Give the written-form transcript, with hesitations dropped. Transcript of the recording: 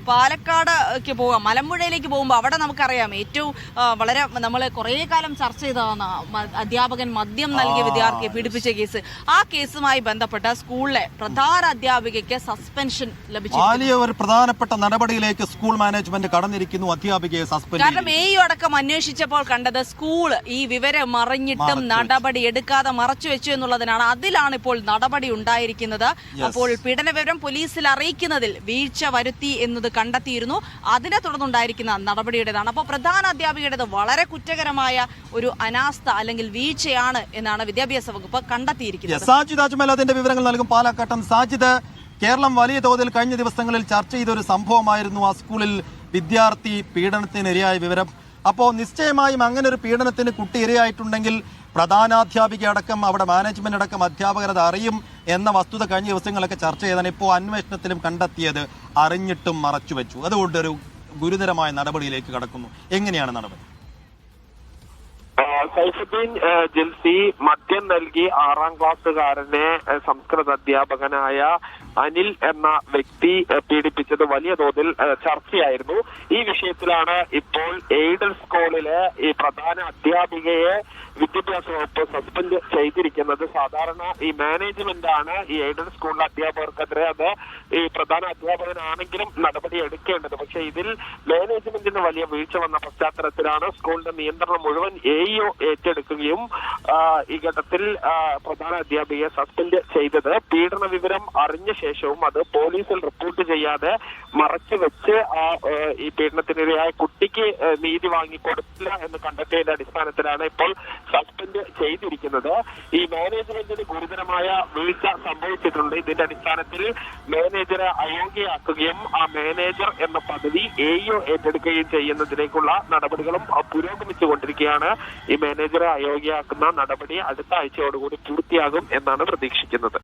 പാലക്കാടേക്ക് പോകാം, മലമ്പുഴയിലേക്ക് പോകുമ്പോൾ അവിടെ നമുക്കറിയാം ഏറ്റവും വളരെ നമ്മൾ കുറേ കാലം ചർച്ച ചെയ്തതാണ് അധ്യാപകൻ മദ്യം നൽകിയ വിദ്യാർത്ഥിയെ പീഡിപ്പിച്ച കേസ്. ആ കേസുമായി ബന്ധപ്പെട്ട സ്കൂളിലെ പ്രധാന അധ്യാപികയ്ക്ക് സസ്പെൻഷൻ ലഭിച്ചു. വലിയ ഒരു പ്രധാനപ്പെട്ട നടപടിയിലേക്ക് സ്കൂൾ മാനേജ്മെന്റ് കടന്നിരിക്കുന്നു. അധ്യാപികയെ സസ്പെൻഡ്. കാരണം എയും അടക്കം അന്വേഷിച്ചപ്പോൾ കണ്ടത് സ്കൂൾ ഈ വിവരം മറിഞ്ഞിട്ടും നടപടി എടുക്കാതെ മറച്ചു വെച്ചു എന്നുള്ളതിനാണ്. അതിലാണ് ഇപ്പോൾ നടപടി ഉണ്ടായിരിക്കുന്നത്. അപ്പോൾ പീഡന വിവരം പോലീസിൽ അറിയിക്കുന്നതിൽ വീഴ്ച വരുത്തി എന്നത് കണ്ടെത്തിയിരുന്നു. അതിനെ തുടർന്നുണ്ടായിരിക്കുന്ന നടപടിയുടേതാണ്. അപ്പോൾ പ്രധാന അധ്യാപികയുടേത് വളരെ കുറ്റകരമായ ഒരു അനാസ്ഥ അല്ലെങ്കിൽ വീഴ്ചയാണ് എന്നാണ് വിദ്യാഭ്യാസ വകുപ്പ് കണ്ടെത്തിയിരിക്കുന്നത്. സാജിദ് അജ്മൽ അതിന്റെ വിവരങ്ങൾ നൽകും. പാലക്കാട്ടൻ സാജിദ്, കേരളം വലിയ തോതിൽ കഴിഞ്ഞ ദിവസങ്ങളിൽ ചർച്ച ചെയ്ത ഒരു സംഭവമായിരുന്നു ആ സ്കൂളിൽ വിദ്യാർത്ഥി പീഡനത്തിനിരയായ വിവരം. അപ്പോൾ നിശ്ചയമായും അങ്ങനെ ഒരു പീഡനത്തിന് കുട്ടി ഇരയായിട്ടുണ്ടെങ്കിൽ പ്രധാനാധ്യാപിക അടക്കം അവിടെ മാനേജ്മെന്റ് അടക്കം അധ്യാപകർ അത് അറിയും എന്ന വസ്തുത കഴിഞ്ഞ ദിവസങ്ങളൊക്കെ ചർച്ച ചെയ്താണ്. ഇപ്പോൾ അന്വേഷണത്തിലും കണ്ടെത്തിയത് അറിഞ്ഞിട്ടും മറച്ചുവെച്ചു. അതുകൊണ്ട് ഒരു ഗുരുതരമായ നടപടിയിലേക്ക് കടക്കുന്നു. എങ്ങനെയാണ് നടപടി? സൈഫുദ്ദീൻ ജിൽസി മദ്യം നൽകി 6ാം ക്ലാസ്സുകാരനെ സംസ്കൃത അധ്യാപകനായ അനിൽ എന്ന വ്യക്തി പീഡിപ്പിച്ചത് വലിയ തോതിൽ ചർച്ചയായിരുന്നു. ഈ വിഷയത്തിലാണ് ഇപ്പോൾ എയ്ഡഡ് സ്കൂളിലെ ഈ പ്രധാന അധ്യാപികയെ വിദ്യാഭ്യാസ വകുപ്പ് സസ്പെൻഡ് ചെയ്തിരിക്കുന്നത്. സാധാരണ ഈ മാനേജ്മെന്റ് ആണ് ഈ എയ്ഡഡ് സ്കൂളിലെ അധ്യാപകർക്കെതിരെ അത് ഈ പ്രധാന അധ്യാപകനാണെങ്കിലും നടപടി എടുക്കേണ്ടത്. പക്ഷെ ഇതിൽ മാനേജ്മെന്റിന് വലിയ വീഴ്ച വന്ന പശ്ചാത്തലത്തിലാണ് സ്കൂളിന്റെ നിയന്ത്രണം മുഴുവൻ എഇഒ ഏറ്റെടുക്കുകയും ഈ ഘട്ടത്തിൽ പ്രധാന അധ്യാപികയെ സസ്പെൻഡ് ചെയ്തത്. പീഡന വിവരം അറിഞ്ഞ ശേഷവും അത് പോലീസിൽ റിപ്പോർട്ട് ചെയ്യാതെ മറച്ചു വെച്ച് ഈ പീഡനത്തിനിരയായ കുട്ടിക്ക് നീതി വാങ്ങിക്കൊടുത്തില്ല എന്ന് കണ്ടെത്തിയതിന്റെ അടിസ്ഥാനത്തിലാണ് ഇപ്പോൾ സസ്പെൻഡ് ചെയ്തിരിക്കുന്നത്. ഈ മാനേജ്മെന്റിന് ഗുരുതരമായ വീഴ്ച സംഭവിച്ചിട്ടുണ്ട്. ഇതിന്റെ അടിസ്ഥാനത്തിൽ മാനേജറെ അയോഗ്യയാക്കുകയും ആ മാനേജർ എന്ന പദവി എഇഒ ഏറ്റെടുക്കുകയും ചെയ്യുന്നതിലേക്കുള്ള നടപടികളും പുരോഗമിച്ചുകൊണ്ടിരിക്കുകയാണ്. ഈ മാനേജറെ അയോഗ്യയാക്കുന്ന നടപടി അടുത്ത ആഴ്ചയോടുകൂടി പൂർത്തിയാകും എന്നാണ് പ്രതീക്ഷിക്കുന്നത്.